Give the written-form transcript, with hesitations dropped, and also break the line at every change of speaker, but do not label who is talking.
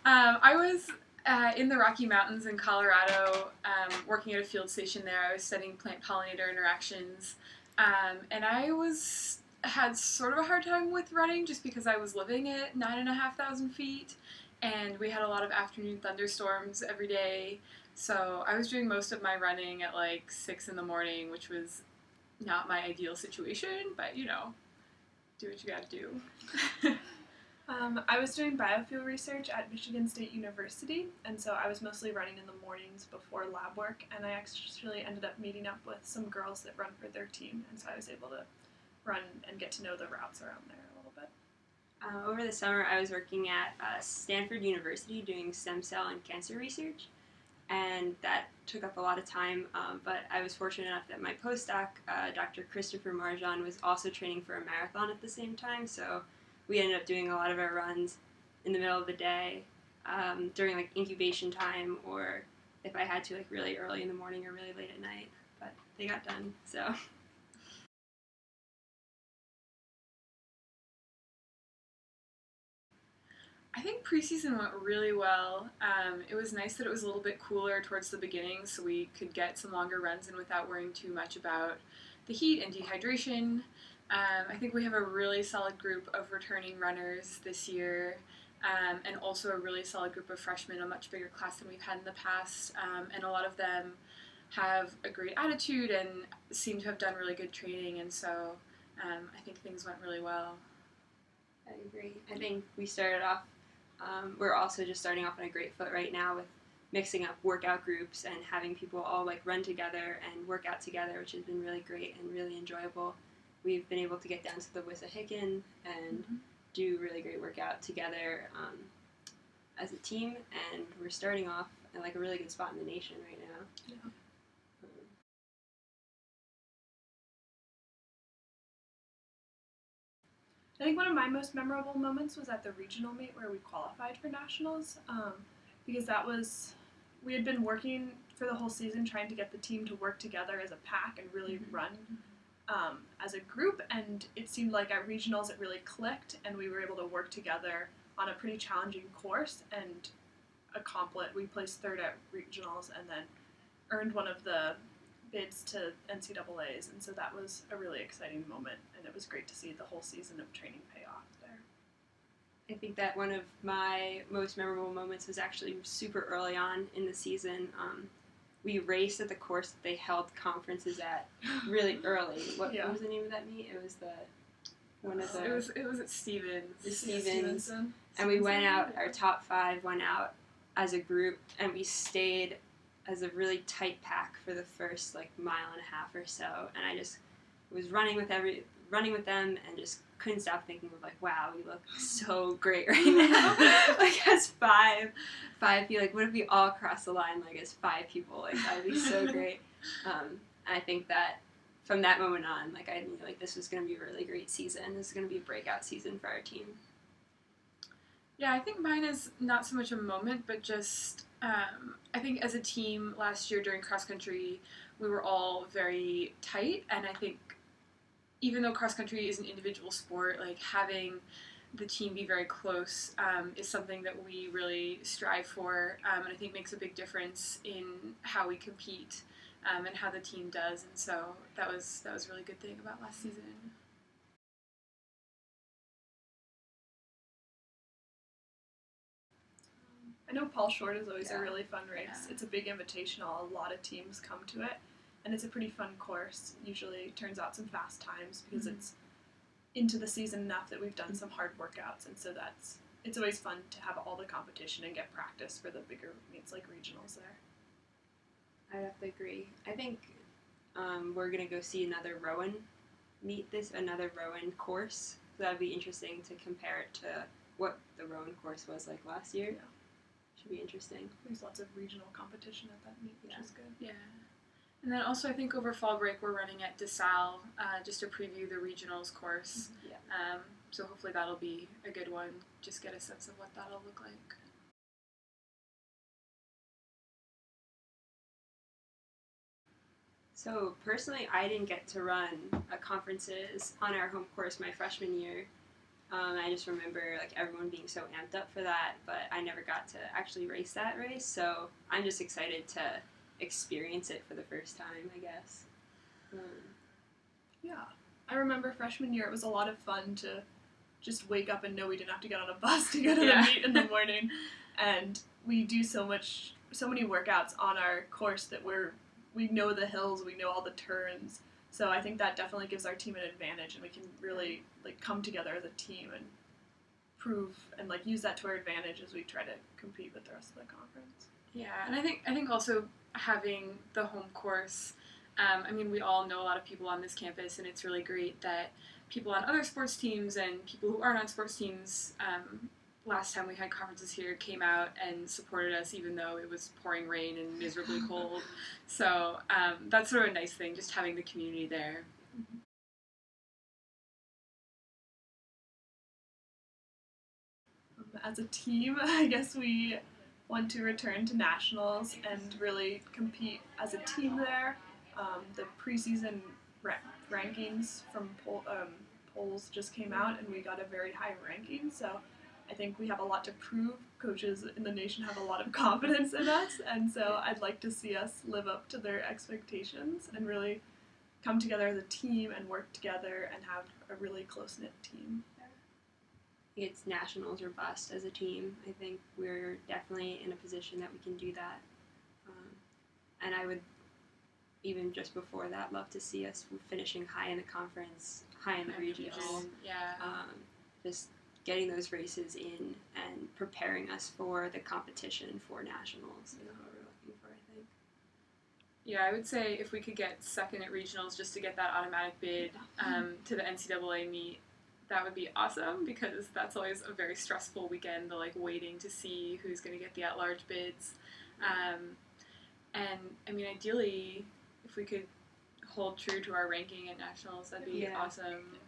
I was in the Rocky Mountains in Colorado, working at a field station there. I was studying plant pollinator interactions, and had sort of a hard time with running just because I was living at 9,500 feet, and we had a lot of afternoon thunderstorms every day. So I was doing most of my running at like 6 in the morning, which was not my ideal situation, but do what you gotta do.
I was doing biofuel research at Michigan State University, and so I was mostly running in the mornings before lab work, and I actually ended up meeting up with some girls that run for their team, and so I was able to run and get to know the routes around there a little bit.
Over the summer, I was working at Stanford University doing stem cell and cancer research, and that took up a lot of time, but I was fortunate enough that my postdoc, Dr. Christopher Marjan, was also training for a marathon at the same time, so we ended up doing a lot of our runs in the middle of the day during like incubation time, or if I had to like really early in the morning or really late at night, but they got done, so.
I think preseason went really well. It was nice that it was a little bit cooler towards the beginning so we could get some longer runs in without worrying too much about the heat and dehydration. I think we have a really solid group of returning runners this year, and also a really solid group of freshmen, a much bigger class than we've had in the past, and a lot of them have a great attitude and seem to have done really good training, and so I think things went really well.
I agree. I think we started off, we're also just starting off on a great foot right now with mixing up workout groups and having people all like run together and work out together, which has been really great and really enjoyable. We've been able to get down to the Wissahickon and do really great workout together as a team, and we're starting off at like a really good spot in the nation right now.
Yeah. I think one of my most memorable moments was at the regional meet where we qualified for nationals, because we had been working for the whole season trying to get the team to work together as a pack and really run as a group, and it seemed like at regionals it really clicked, and we were able to work together on a pretty challenging course and we placed third at regionals and then earned one of the bids to NCAAs, and so that was a really exciting moment, and it was great to see the whole season of training pay off there.
I think that one of my most memorable moments was actually super early on in the season. We raced at the course that they held conferences at really early. What was the name of that meet? It was
It was at Stevens.
Stevens. And we went out. Our top 5 went out as a group, and we stayed as a really tight pack for the first like mile and a half or so. And I just was running with them, and just couldn't stop thinking of like, wow, we look so great right now. Like as five people, like what if we all cross the line like as 5 people? Like that would be so great. I think that from that moment on, like I knew like this was going to be a really great season. This is going to be a breakout season for our team.
Yeah, I think mine is not so much a moment, but just I think as a team last year during cross country, we were all very tight, and I think even though cross country is an individual sport, like having the team be very close is something that we really strive for, and I think makes a big difference in how we compete and how the team does. And so that was a really good thing about last season.
I know Paul Short is always a really fun race. Yeah. It's a big invitational. A lot of teams come to it, and it's a pretty fun course. Usually turns out some fast times because it's into the season enough that we've done some hard workouts, and so it's always fun to have all the competition and get practice for the bigger meets like regionals there.
I have to agree. I think we're going to go see another Rowan course. So that'd be interesting to compare it to what the Rowan course was like last year.
Yeah.
Should be interesting.
There's lots of regional competition at that meet, which is good.
Yeah. And then also I think over fall break we're running at DeSalle just to preview the regionals course.
Yeah.
So hopefully that'll be a good one. Just get a sense of what that'll look like.
So personally, I didn't get to run conferences on our home course my freshman year. I just remember like everyone being so amped up for that, but I never got to actually race that race, so I'm just excited to experience it for the first time, I guess.
Yeah. I remember freshman year, it was a lot of fun to just wake up and know we didn't have to get on a bus to go to the meet in the morning. And we do so many workouts on our course that we know the hills, we know all the turns. So I think that definitely gives our team an advantage, and we can really like come together as a team and prove and like use that to our advantage as we try to compete with the rest of the conference.
Yeah, and I think also having the home course, I mean, we all know a lot of people on this campus, and it's really great that people on other sports teams and people who aren't on sports teams, last time we had conferences here, came out and supported us even though it was pouring rain and miserably cold. So that's sort of a nice thing, just having the community there.
As a team, I guess we want to return to nationals and really compete as a team there. The preseason rankings from polls just came out, and we got a very high ranking, so I think we have a lot to prove. Coaches in the nation have a lot of confidence in us, and so I'd like to see us live up to their expectations and really come together as a team and work together and have a really close-knit team.
It's nationals or bust as a team. I think we're definitely in a position that we can do that. And I would, even just before that, love to see us finishing high in the conference, high in the regional.
Yeah.
Just getting those races in and preparing us for the competition for nationals is what we're looking for, I think.
Yeah, I would say if we could get second at regionals just to get that automatic bid to the NCAA meet, that would be awesome, because that's always a very stressful weekend, the like waiting to see who's going to get the at-large bids. And I mean, ideally, if we could hold true to our ranking at nationals, that'd be awesome.